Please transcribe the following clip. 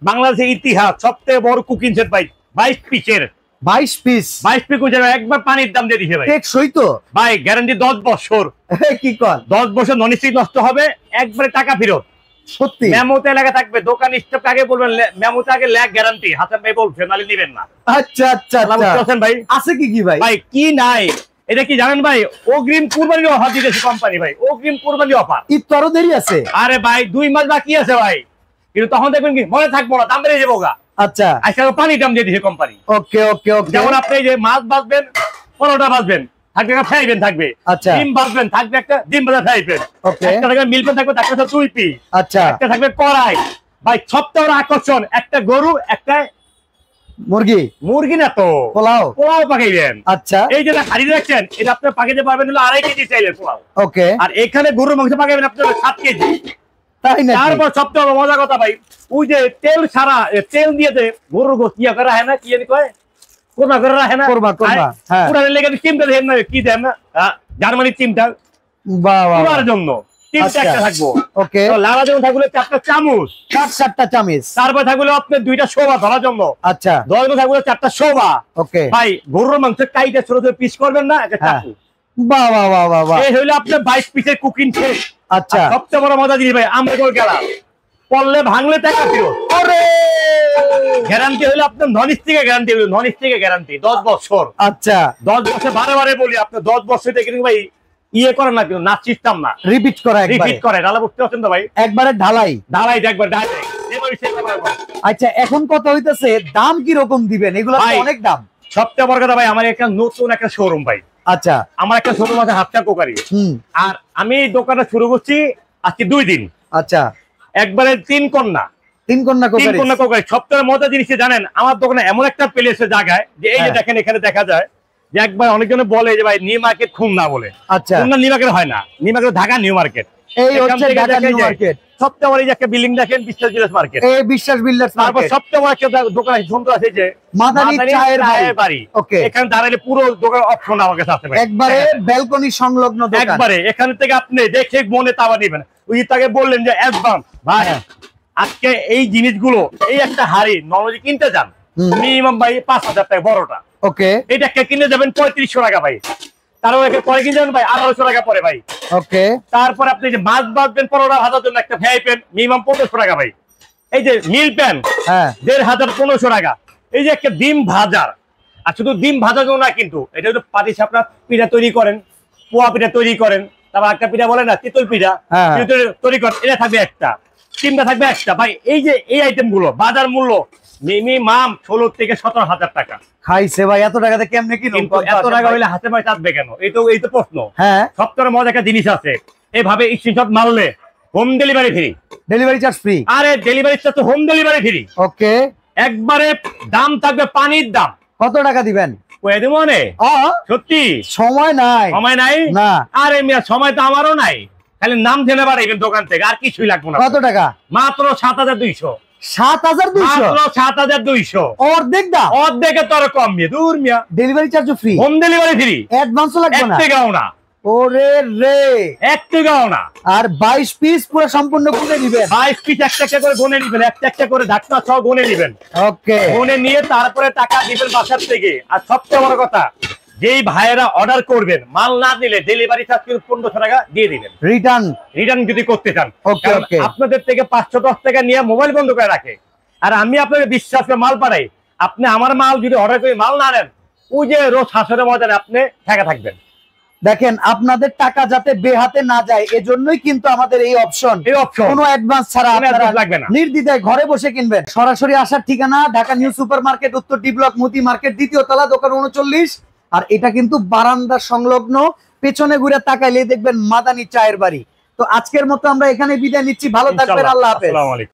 বাংলাদেশের ইতিহাস সবচেয়ে বড় কুকিং সেট ভাই, 22 পিসের 22 পিস একবার পানির দাম দিয়ে দিছে ভাই। টেকসই তো ভাই, গ্যারান্টি 10 বছর। কি কর 10 বছর নন স্টিক নষ্ট হবে, একবারে টাকা ফেরত। সত্যি মেমোতে লেখা থাকবে, দোকান স্টক আগে বলবেন মেমোতে আগে লেখ গ্যারান্টি। হাসান ভাই বলছেন, নালে নেবেন না। আচ্ছা আচ্ছা বুঝছেন ভাই? আছে কি কি ভাই? ভাই কি নাই, এটা কি জানেন ভাই? অগ্রিম কুরবানি অফার দিতেছে কোম্পানি ভাই, অগ্রিম কুরবানি অফার। ঈদ তো আরো দেরি আছে। আরে ভাই 2 মাস বাকি আছে ভাই, কিন্তু তখন দেখবেন কি মনে থাকবো না, দাম বেড়ে যাবো গা। আচ্ছা, আজকাল পানি দাম দিয়ে দিয়েছে কোম্পানি। ওকে ওকে ওকে। যেমন আপনি যে মাছ বাঁচবেন, পরোটা বাঁচবেন, থাকবে একটা ফ্রাইবেন থাকবে। আচ্ছা। ডিম বাঁচবেন, থাকবে একটা ডিম ভাজা ফ্রাইবেন। ওকে। একটা থাকবে মিল্কপেন, থাকবে একটা 2 পিস। আচ্ছা। একটা থাকবে কড়াই। ভাই সবচেয়ে বড় আকর্ষণ, একটা গরু, একটা মুরগি। মুরগি না তো, পোলাও। পোলাও পাকাইবেন। আচ্ছা। এই যে হাড়ি রাখছেন, এটা আপনি পাকাইতে পারবেন হলো 2.5 কেজি চাইলেন পোলাও। ওকে। আর এখানে গরুর মাংস পাকাইবেন আপনি 7 কেজি। তাই না? তারপর সবচেয়ে বড় মজার কথা ভাই, ওই যে তেল ছাড়া, তেল দিয়ে যে গরুর গোশত ইয়া করা হয় না, কি জানি কয়, কোরমা করে রাখে না, কোরমা কোরমা। হ্যাঁ, পুরানের লেগে চিমটা দেন না, কি দেন না, জার্মানির চিমটা। বাহ বাহ, পুরার জন্য চিমটা একটা থাকবো। ওকে। তো লাড়া জন্য থাকলে 4টা চামচ, 7টা চামচ। তারপর থাকলে আপনার 2টা শোভা ধরার জন্য। আচ্ছা। দশ থাকলে 4টা শোভা। ওকে। ভাই গরুর মাংস কাইটা ছোট ছোট পিস করবেন না, একটা চাকু। বাহ বাহ বাহ বাহ বাহ। এই হইলো আপনার 22 পিসের কুকিং সেট। আচ্ছা। সবচেয়ে বড় মজা জিনিস ভাই, আমরা কই গেলাম পড়লে ভাঙলে টাকা ফেরত। আরে গ্যারান্টি হলো আপনার নন স্টিকের গ্যারান্টি, হলো নন স্টিকের গ্যারান্টি 10 বছর। আচ্ছা। 10 বছর বারে বলি, আপনার 10 বছর থেকে কিন্তু ভাই ইয়ে করেন না, কিন্তু নাচ সিস্টেম না, রিপিট করা, একবারে রিপিট করে। ডালা বুঝতে পারছেন তো ভাই? একবারে ঢালাই ঢালাই একবার ডাইরেক্ট। আচ্ছা, এখন কথা হইতাছে দাম কি রকম দিবেন? এগুলো তো অনেক দাম। সবচেয়ে বড় কথা ভাই, আমার একটা নতুন একটা শোরুম ভাই। আচ্ছা। আমার একটা শোরুম আছে হাফচা কোকারি। আর আমি দোকানটা শুরু করছি আজকে 2 দিন। আচ্ছা। একবারে 3 কন্যা কোকারি। সবচেয়ে মজার জিনিস জানেন, আমার দোকানে এমন একটা প্লেসে জায়গায় যে এই যে দেখেন, এখানে দেখা যায় যে একবার অনেকজনে বলে যে ভাই নিউ মার্কেট খুলনা বলে। আচ্ছা। খুলনা নিউ মার্কেট হয় না, new market Dhaka new market. এই হচ্ছে ঢাকা নিউ মার্কেট। সবচেয়ে বড় একটা বিল্ডিং দেখেন, বিশ্বাস বিল্ডার্স মার্কেট। এই বিশ্বাস বিল্ডার্স মার্কেট। তারপর সবচেয়ে বড় একটা দোকান আছে, সুন্দর আছে যে মাদানী চায়ের বাড়ি। ওকে। এখানে দাঁড়ালে পুরো দোকান অপশন আমার কাছে আছে ভাই, একবারে ব্যালকনি সংলগ্ন দোকান। একবারে এখান থেকে আপনি দেখে মনে তাওয়া দিবেন। ওই তাকে বললেন যে অ্যাডভান্স ভাই, আজকে এই জিনিসগুলো, এই একটা হাড়ি নরমালি কিনতে যান মিনিমাম ভাই 5000 টাকা বড়টা। ওকে। এটা কিনে যাবেন 3500 টাকা ভাই। তারপর পরে কিনে যাবেন ভাই 1800 টাকা পরে ভাই। ওকে। তারপর আপনি যে মাছ বাঁধবেন পরোটা ভাজার জন্য একটা ফ্রাই প্যান মিনিমাম 1500 টাকা ভাই। এই যে মিল প্যান 1500 1500 টাকা। এই যে একটা ডিম ভাজার, আর শুধু ডিম ভাজার জন্য না, কিন্তু এটা হলো পাটি সাপড়া পিঠা তৈরি করেন, পোয়া পিঠা তৈরি করেন, তারপর একটা পিঠা বলে না চিতল পিঠা তৈরি করেন, এটা থাকবে একটা, ডিমটা থাকবে একটা ভাই। এই যে এই আইটেম গুলো বাজার মূল্য মিনিমাম 16 থেকে 17,000 টাকা। খাইছে ভাই, এত টাকাতে কেমনে কিনো? এত টাকা হইলে হাতে পায়ে চাপবে কেন? এই তো প্রশ্ন। হ্যাঁ, সবচেয়ে মজার একটা জিনিস আছে, এইভাবে স্ক্রিনশট মারলে home delivery free. Delivery charge free? আরে ডেলিভারি চার্জ তো হোম ডেলিভারি ফ্রি। ওকে। একবারে দাম থাকবে পানির দাম। কত টাকা দিবেন? সত্যি সময় নাই? সময় নাই না। আরে মিয়া, সময় তো আমারও নাই, খালি নাম জেনে বাড়াইবেন দোকান থেকে, আর কিছুই লাগবে না। কত টাকা? মাত্র 7200। 7200? অর্ধেক দাম। অর্ধেকে তো আরো কম মিয়া, দূর মিয়া। ডেলিভারি চার্জও ফ্রি, হোম ডেলিভারি ফ্রি, অ্যাডভান্সও লাগবে না, 1 টাকাও না। ওরে রে, 1 টাকাও না। আর 22 পিস পুরো সম্পূর্ণ গুনে দিবেন? 22 পিস একটা একটা করে গুনে নিবেন, একটা একটা করে ঢাকনা সহ গুনে নিবেন। ওকে। গুনে নিয়ে তারপরে টাকা দিবেন বাসার থেকে। আর সবচেয়ে বড় কথা, যেই ভাইয়েরা অর্ডার করবেন, মাল না দিলে ডেলিভারি চার্জ 1500 টাকা দিয়ে দিবেন রিটার্ন যদি করতে চান। আপনাদের থেকে 510 টাকা নিয়ে মোবাইল বন্ধ করে রাখে, আর আমি আপনাকে বিশ্বাস করে মাল পাঠাই। আপনি আমার মাল যদি অর্ডার করে মাল না নেন, ওই যে রোজ হাসরে ময়দানে আপনি ঠেকা থাকবেন। দেখেন, আপনাদের টাকা যাতে বেহাতে না যায়, এজন্যই কিন্তু আমাদের এই অপশন। কোনো অ্যাডভান্স ছাড়া লাগবে না, নির্দ্বিধায় ঘরে বসে কিনবেন। সরাসরি আসার ঠিকানা ঢাকা নিউ সুপার মার্কেট, উত্তর ডি ব্লক, মতি মার্কেট, 2য় তলা, দোকান 39। আর এটা কিন্তু বারান্দা সংলগ্ন, পেছনে ঘুরে তাকাইলে দেখবেন মাদানী চায়ের বাড়ি। তো আজকের মতো আমরা এখানে বিদায় নিচ্ছি, ভালো থাকবেন, আল্লাহ হাফেজ।